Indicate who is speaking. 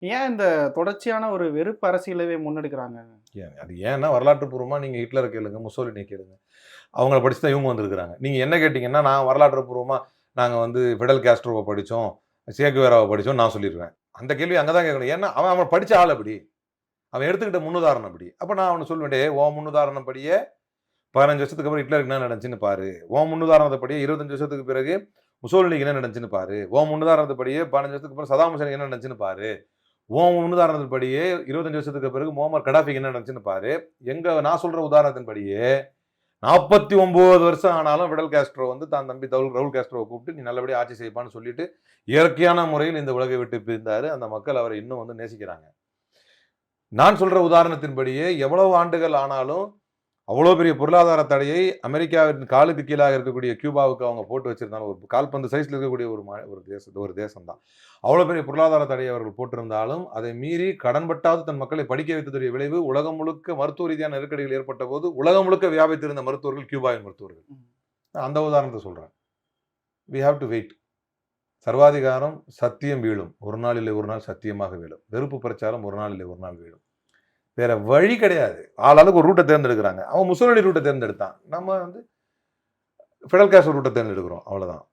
Speaker 1: ஏன் இந்த தொடர்ச்சியான ஒரு வெறுப்பு அரசியலவே முன்னெடுக்கிறாங்க?
Speaker 2: அது ஏன்னா வரலாற்று பூர்வமா நீங்க ஹிட்லர கேளுங்க, முசோலினிய கேளுங்க. அவங்கள படிச்சு தான் இவங்க வந்திருக்கிறாங்க. நீங்க என்ன கேட்டீங்கன்னா, நான் வரலாற்று பூர்வமா நாங்க வந்து ஃபிடல் காஸ்ட்ரோவ படிச்சோம், சே குவேராவ படிச்சோம்னு நான் சொல்லிருவேன். அந்த கேள்வி அங்க தான் கேட்கணும். ஏன்னா, அவன் படிச்ச ஆள் அப்படி. அவன் எடுத்துக்கிட்ட முன்னுதாரணம் அப்படி. அப்ப நான் அவன சொல்லுவேன், "டேய் உன் முன்னுதாரணம் படியே 15 வருஷத்துக்கு அப்புறம் ஹிட்லருக்கு என்ன நடந்துச்சுன்னு பாரு. உன் முன்னுதாரணத்தப்படியே 25 வருஷத்துக்கு பிறகு முசோலினிக்கு என்ன நடந்துச்சுன்னு பாரு. உன் முன்னுதாரணத்துப்படியே 15 வருஷத்துக்கு அப்புறம் சதாம் ஹுசேனுக்கு என்ன நடந்துச்சுன்னு பாரு. உன் முன்னுதாரணத்தின்படியே 25 வருஷத்துக்கு பிறகு முஅம்மர் கடாஃபிக்கு என்ன நடந்துச்சுன்னு பாரு. நான் சொல்ற உதாரணத்தின்படியே 49 வருஷம் ஆனாலும் ஃபிடல் காஸ்ட்ரோ வந்து தான் தம்பி ரவுல் காஸ்ட்ரோவை கூப்பிட்டு நீ நல்லபடியா ஆட்சி செய்ப்பான்னு சொல்லிட்டு இயற்கையான முறையில் இந்த உலகை விட்டு பிரிந்தாரு. அந்த மக்கள் அவரை இன்னும் வந்து நேசிக்கிறாங்க. நான் சொல்ற உதாரணத்தின்படியே எவ்வளவு ஆண்டுகள் ஆனாலும் அவ்வளோ பெரிய பொருளாதார தடையை அமெரிக்காவின் காலுக்கு கீழாக இருக்கக்கூடிய கியூபாவுக்கு அவங்க போட்டு வச்சிருந்தாலும் ஒரு கால்பந்து சைஸ்ல இருக்கக்கூடிய ஒரு தேசம் தான். அவ்வளோ பெரிய பொருளாதார தடையை அவர்கள் போட்டிருந்தாலும் அதை மீறி கடன்பட்டாவது தன் மக்களை படிக்க வைத்ததுடைய விளைவு உலகம் முழுக்க மருத்துவ ரீதியான நெருக்கடிகள் ஏற்பட்ட போது உலகம் முழுக்க வியாபித்திருந்த மருத்துவர்கள் கியூபாவின் மருத்துவர்கள். அந்த உதாரணத்தை சொல்றேன். We have to wait. சர்வாதிகாரம் சத்தியம் வீழும். ஒரு நாள் இல்லை ஒரு நாள் சத்தியமாக வீழும். வெறுப்பு பிரச்சாரம் ஒரு நாள் இல்லை ஒரு நாள் வீழும். வேற வழி கிடையாது. ஆளாளுக்கு ஒரு ரூட்டை தேர்ந்தெடுக்கிறாங்க. அவன் முசோலினி ரூட்டை தேர்ந்தெடுத்தான். நம்ம வந்து ஃபிடல் காஸ்ட்ரோ ரூட்டை தேர்ந்தெடுக்கிறோம். அவ்வளவுதான்.